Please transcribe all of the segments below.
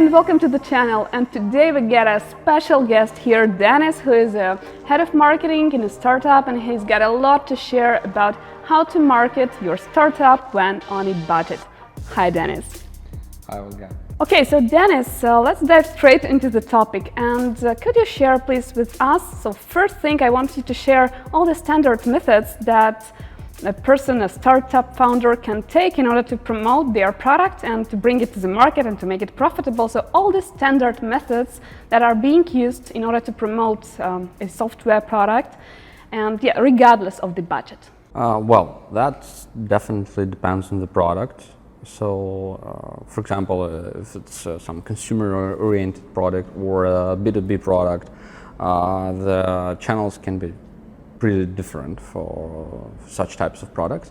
and welcome to the channel. And today we get a special guest here, Dennis, who is a head of marketing in a startup, and he's got a lot to share about how to market your startup when on a budget. Hi, Dennis. Hi, Olga. Okay, so Dennis, let's dive straight into the topic. And could you share, please, with us? So first thing, I want you to share all the standard methods that a startup founder can take in order to promote their product and to bring it to the market and to make it profitable. So all the standard methods that are being used in order to promote a software product, and yeah, regardless of the budget. Well, that definitely depends on the product. So, for example, if it's some consumer-oriented product or a B2B product, the channels can be pretty different for such types of products.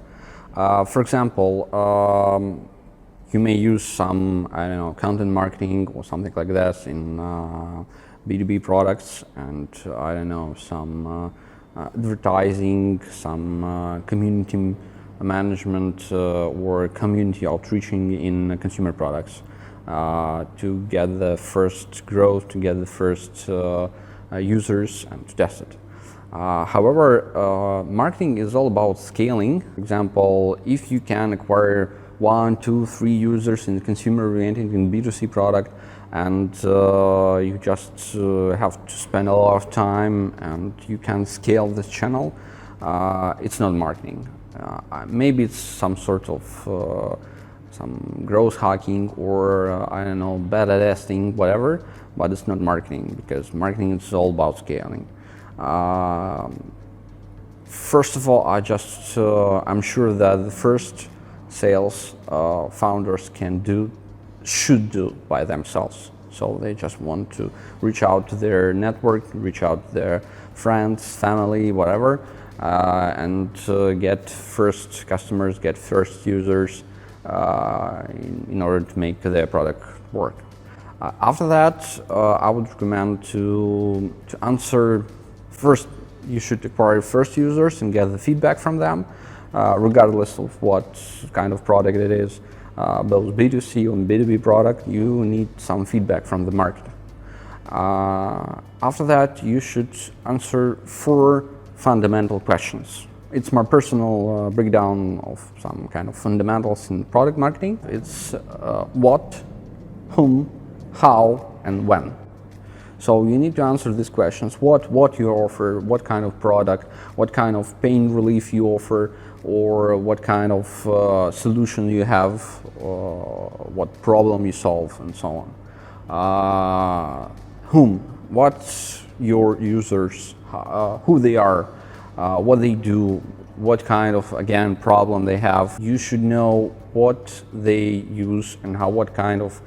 For example, you may use some, content marketing or something like this in B2B products, and some advertising, some community management or community outreaching in consumer products to get the first growth, to get the first users and to test it. However, marketing is all about scaling. For example, if you can acquire 1, 2, 3 users in consumer-oriented in B2C product, and you just have to spend a lot of time and you can scale this channel, it's not marketing. Maybe it's some sort of some growth hacking or beta testing, whatever, but it's not marketing, because marketing is all about scaling. First of all, I'm sure that the first sales founders should do by themselves. So they just want to reach out to their network, reach out to their friends, family, whatever, and get first customers, get first users in order to make their product work. After that, I would recommend to answer. First, you should acquire first users and get the feedback from them, regardless of what kind of product it is. Both B2C or B2B product, you need some feedback from the market. After that, you should answer 4 fundamental questions. It's my personal breakdown of some kind of fundamentals in product marketing. It's what, whom, how, and when. So you need to answer these questions: what you offer, what kind of product, what kind of pain relief you offer, or what kind of solution you have, what problem you solve, and so on. Whom, what's your users, who they are, what they do, what kind of, again, problem they have. You should know what they use and what kind of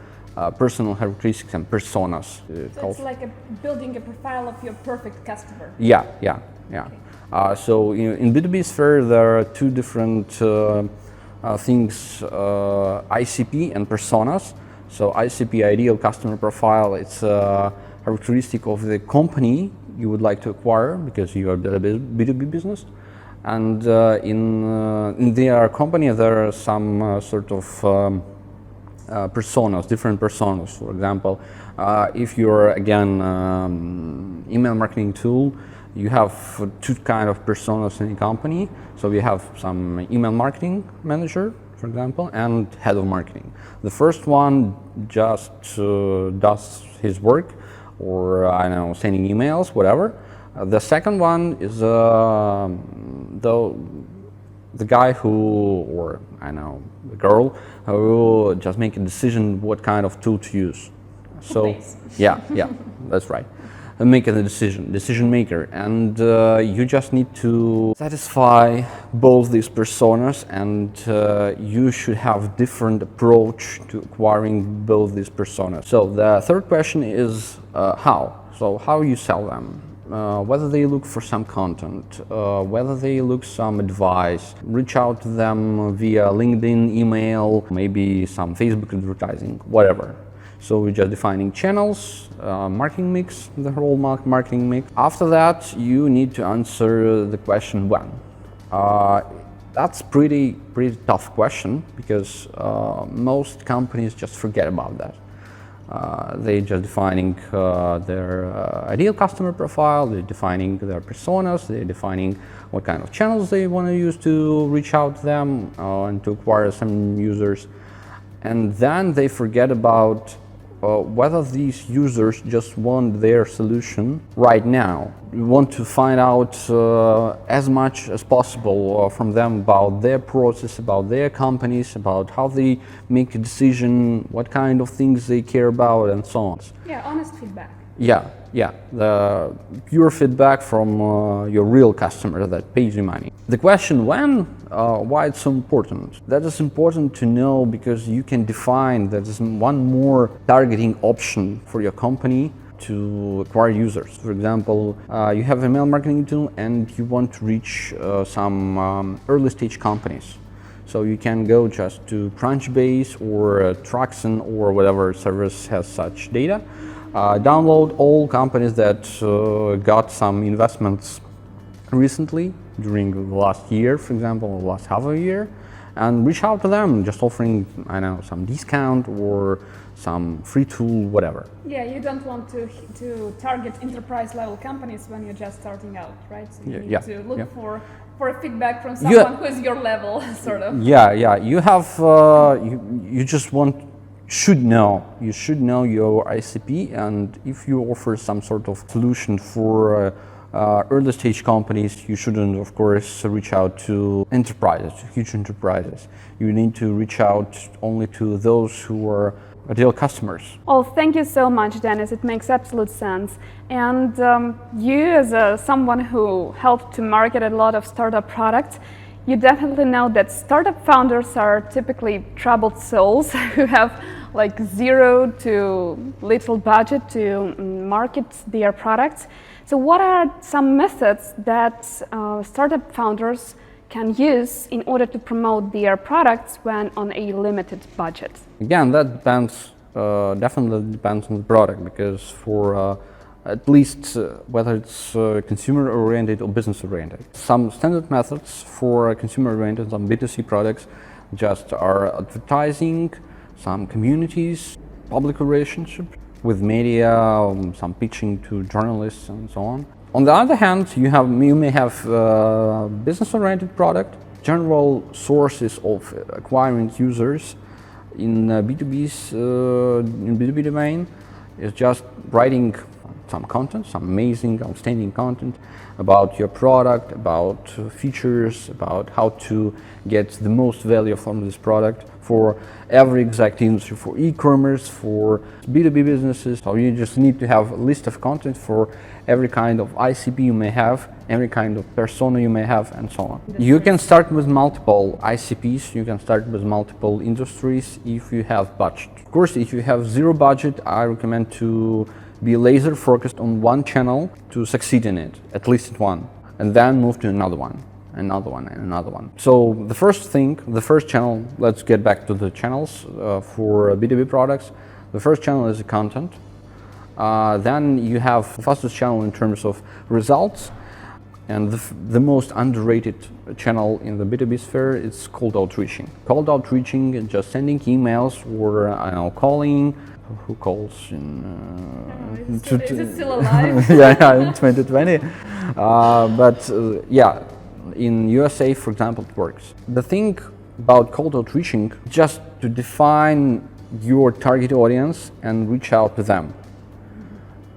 personal characteristics and personas. So it's like building a profile of your perfect customer. Yeah. Okay. So in B2B sphere, there are 2 different things: ICP and personas. So ICP, ideal customer profile, it's a characteristic of the company you would like to acquire because you are a B2B business. And in their company, there are some sort of personas, different personas. For example, if you're again email marketing tool, you have 2 kind of personas in a company. So we have some email marketing manager, for example, and head of marketing. The first one just does his work, or sending emails, whatever. The second one is the guy who, or the girl who will just make a decision what kind of tool to use. So yeah, that's right. Make a decision maker, and you just need to satisfy both these personas, and you should have different approach to acquiring both these personas. So the third question is how. So how you sell them. Whether they look for some content, whether they look some advice, reach out to them via LinkedIn, email, maybe some Facebook advertising, whatever. So we're just defining channels, marketing mix, the whole marketing mix. After that, you need to answer the question when. That's pretty tough question, because most companies just forget about that. They're just defining their ideal customer profile, they're defining their personas, they're defining what kind of channels they want to use to reach out to them and to acquire some users. And then they forget about whether these users just want their solution right now. We want to find out as much as possible from them about their process, about their companies, about how they make a decision, what kind of things they care about, and so on. Yeah, honest feedback. Yeah, the pure feedback from your real customer that pays you money. The question when, why it's so important? That is important to know because you can define that there's one more targeting option for your company to acquire users. For example, you have a email marketing tool and you want to reach some early stage companies. So you can go just to Crunchbase or Traxon or whatever service has such data. Download all companies that got some investments recently during the last year, for example, or last half a year, and reach out to them, just offering, I don't know, some discount or some free tool, whatever. Yeah, you don't want to target enterprise level companies when you're just starting out, right? So you need to look for feedback from someone who is your level, sort of. Yeah. You have you just should know your ICP, and if you offer some sort of solution for early stage companies, you shouldn't, of course, reach out to enterprises, huge enterprises. You need to reach out only to those who are ideal customers. Oh, thank you so much, Dennis. It makes absolute sense. And you, as someone who helped to market a lot of startup products, you definitely know that startup founders are typically troubled souls who have like zero to little budget to market their products. So what are some methods that startup founders can use in order to promote their products when on a limited budget? Again, that depends, definitely depends on the product, because for at least whether it's consumer-oriented or business-oriented. Some standard methods for consumer-oriented, some B2C products just are advertising, some communities, public relationship with media, some pitching to journalists and so on. On the other hand, you may have business-oriented product, general sources of acquiring users in B2B domain is just writing some content, some amazing, outstanding content about your product, about features, about how to get the most value from this product for every exact industry, for e-commerce, for B2B businesses. So you just need to have a list of content for every kind of ICP you may have, every kind of persona you may have, and so on. You can start with multiple ICPs, you can start with multiple industries if you have budget. Of course, if you have zero budget, I recommend to be laser focused on one channel to succeed in it, at least one, and then move to another one, and another one. So the first channel, let's get back to the channels for B2B products. The first channel is the content. Then you have the fastest channel in terms of results, and the most underrated channel in the B2B sphere is cold outreaching. Cold outreaching is just sending emails or calling. Who calls in? Is it still alive? yeah, in 2020. In USA, for example, it works. The thing about cold outreaching, just to define your target audience and reach out to them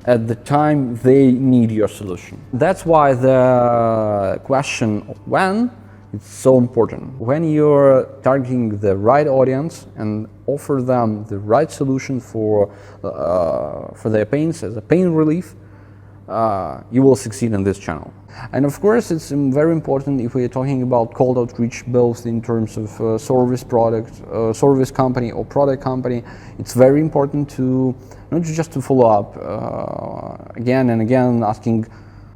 at the time they need your solution. That's why the question of when is so important. When you're targeting the right audience and offer them the right solution for their pains as a pain relief, you will succeed in this channel. And of course, it's very important if we're talking about cold outreach, both in terms of service product, service company or product company. It's very important to not just to follow up again and again, asking,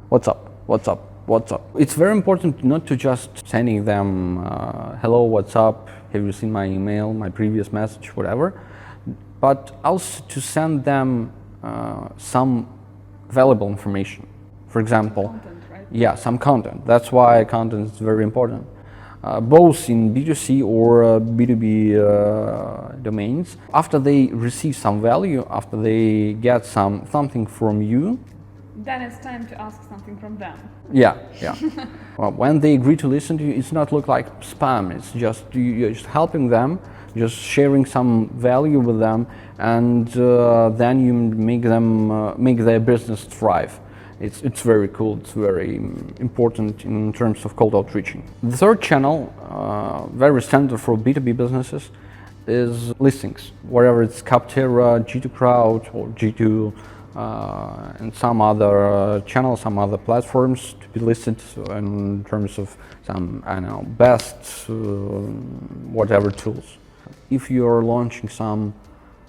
"What's up? What's up? What's up?" It's very important not to just sending them, "Hello, what's up? Have you seen my email, my previous message, whatever," but also to send them some valuable information. For example, content, right? Yeah, some content. That's why content is very important, both in B2C or B2B domains. After they receive some value, after they get something from you, then it's time to ask something from them. Yeah. Well, when they agree to listen to you, it's not look like spam. It's just you're just helping them, just sharing some value with them, and then you make their business thrive. It's very cool. It's very important in terms of cold outreaching. The third channel, very standard for B2B businesses, is listings. Wherever it's Capterra, G2 Crowd, or G2, and some other channels, some other platforms to be listed in terms of some, I don't know, best whatever tools. If you're launching some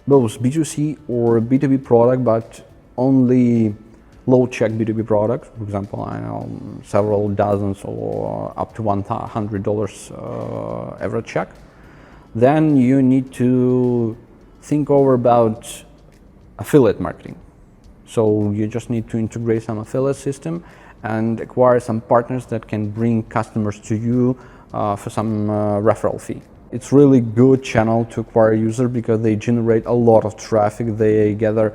both B2C or B2B product, but only low check B2B product, for example, I know several dozens or up to $100 average check, then you need to think over about affiliate marketing. So you just need to integrate some affiliate system and acquire some partners that can bring customers to you for some referral fee. It's really good channel to acquire user because they generate a lot of traffic. They gather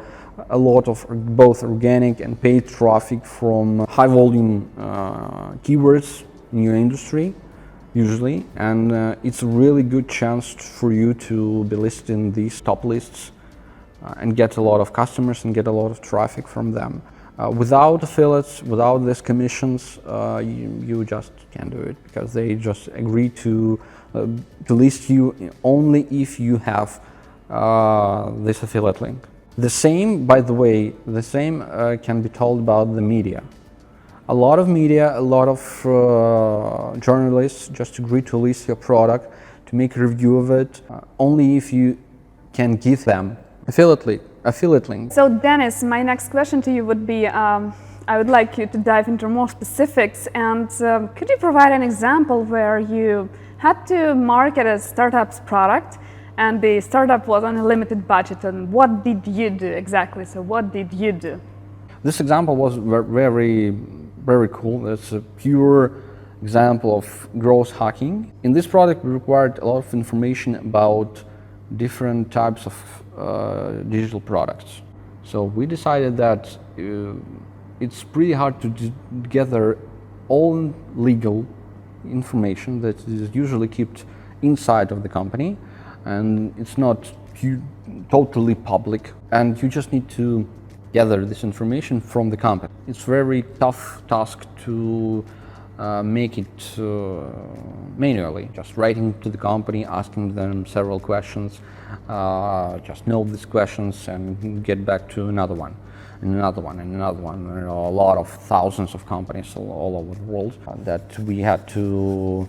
a lot of both organic and paid traffic from high volume keywords in your industry usually, and it's a really good chance for you to be listed in these top lists and get a lot of customers and get a lot of traffic from them. Without affiliates, without these commissions, you just can't do it because they just agree to list you only if you have this affiliate link. The same, by the way, can be told about the media. A lot of media, a lot of journalists just agree to list your product, to make a review of it, only if you can give them affiliate link. So Dennis, my next question to you would be, I would like you to dive into more specifics, and could you provide an example where you had to market a startup's product and the startup was on a limited budget, and what did you do exactly? So what did you do? This example was very, very cool. It's a pure example of growth hacking. In this product, we required a lot of information about different types of digital products. So we decided that it's pretty hard to gather all legal information that is usually kept inside of the company, and it's not totally public, and you just need to gather this information from the company. It's very tough task to make it manually, just writing to the company, asking them several questions, just note these questions and get back to another one, and another one, and another one. There are a lot of thousands of companies all over the world that we had to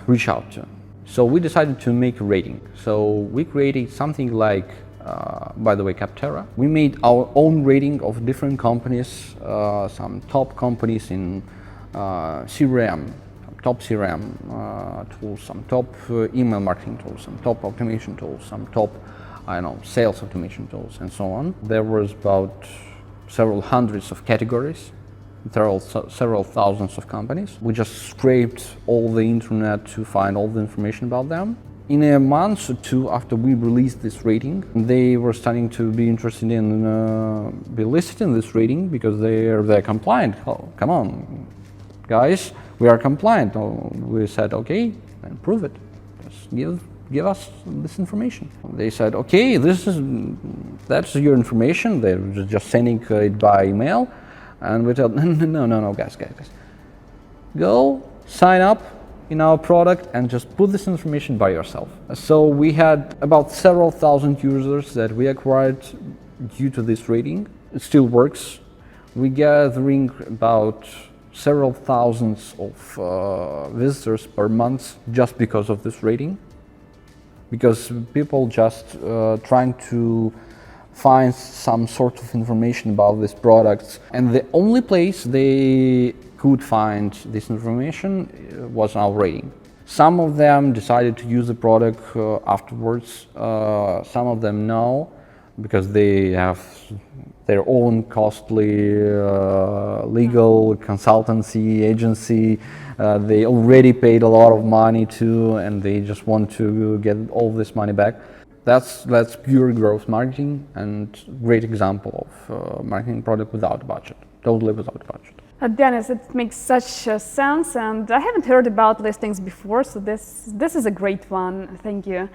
reach out to. So we decided to make a rating. So we created something like, by the way, Capterra. We made our own rating of different companies, some top companies in CRM, some top CRM tools, some top email marketing tools, some top automation tools, some top, sales automation tools, and so on. There was about several hundreds of categories. There are several thousands of companies. We just scraped all the internet to find all the information about them. In a month or two after we released this rating, they were starting to be interested in be listed in this rating because they're compliant. Oh, come on, guys, we are compliant. Oh, we said, okay, then prove it. Just give us this information. They said, okay, that's your information. They're just sending it by email. And we told, no, guys. Go sign up in our product and just put this information by yourself. So we had about several thousand users that we acquired due to this rating. It still works. We're gathering about several thousands of visitors per month just because of this rating. Because people just trying to find some sort of information about these products, and the only place they could find this information was our rating. Some of them decided to use the product afterwards, some of them no, because they have their own costly legal consultancy agency. They already paid a lot of money to, and they just want to get all this money back. That's pure growth marketing and great example of marketing product without budget, totally without budget. Dennis, it makes such sense, and I haven't heard about listings before, so this is a great one. Thank you.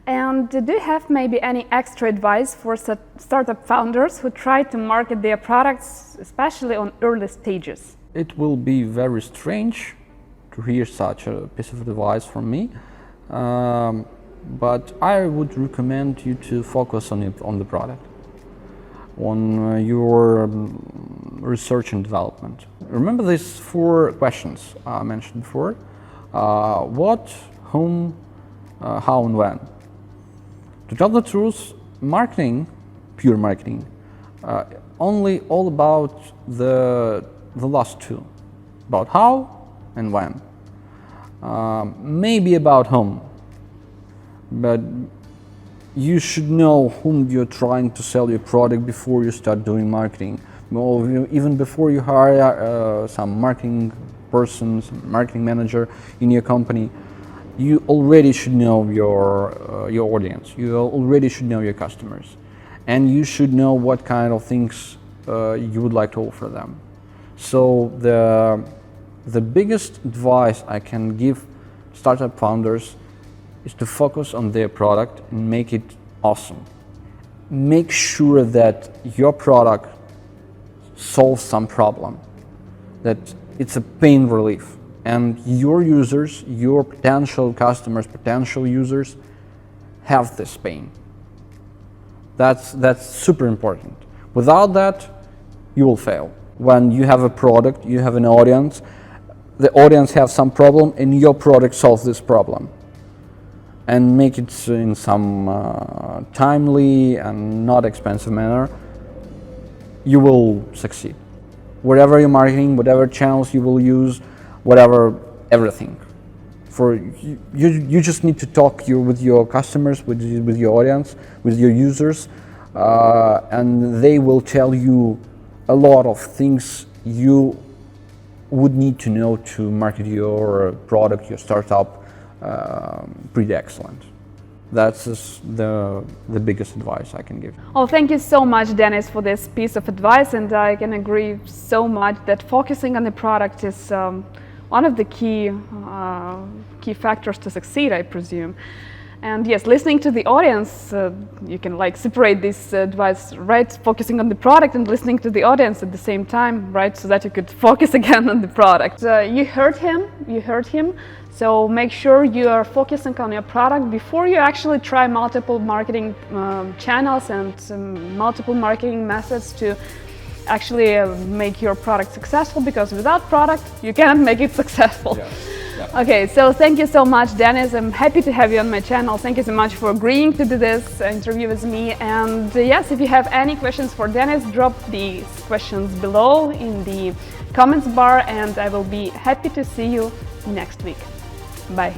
And do you have maybe any extra advice for startup founders who try to market their products, especially on early stages? It will be very strange to hear such a piece of advice from me, but I would recommend you to focus on the product, on your research and development. Remember these 4 questions I mentioned before: what, whom, how, and when. To tell the truth, marketing, pure marketing, only all about the last 2, about how and when. Maybe about whom, but you should know whom you're trying to sell your product before you start doing marketing. Well, even before you hire some marketing person, some marketing manager in your company, you already should know your audience. You already should know your customers, and you should know what kind of things you would like to offer them. So the biggest advice I can give startup founders is to focus on their product and make it awesome. Make sure that your product solves some problem, that it's a pain relief, and your users, your potential customers, potential users have this pain. That's super important. Without that, you will fail. When you have a product, you have an audience, the audience has some problem, and your product solves this problem. And make it in some timely and not expensive manner, you will succeed. Whatever you're marketing, whatever channels you will use, everything. You just need to talk with your customers, with your audience, with your users, and they will tell you a lot of things you would need to know to market your product, your startup, pretty excellent. That's the biggest advice I can give. Oh, thank you so much, Dennis, for this piece of advice, and I can agree so much that focusing on the product is one of the key factors to succeed, I presume. And yes, listening to the audience, you can like separate this advice, right? Focusing on the product and listening to the audience at the same time, right? So that you could focus again on the product. You heard him. So make sure you are focusing on your product before you actually try multiple marketing channels and multiple marketing methods to actually make your product successful, because without product, you cannot make it successful. Yeah. Yeah. Okay, so thank you so much, Dennis. I'm happy to have you on my channel. Thank you so much for agreeing to do this interview with me. And yes, if you have any questions for Dennis, drop these questions below in the comments bar, and I will be happy to see you next week. Bye.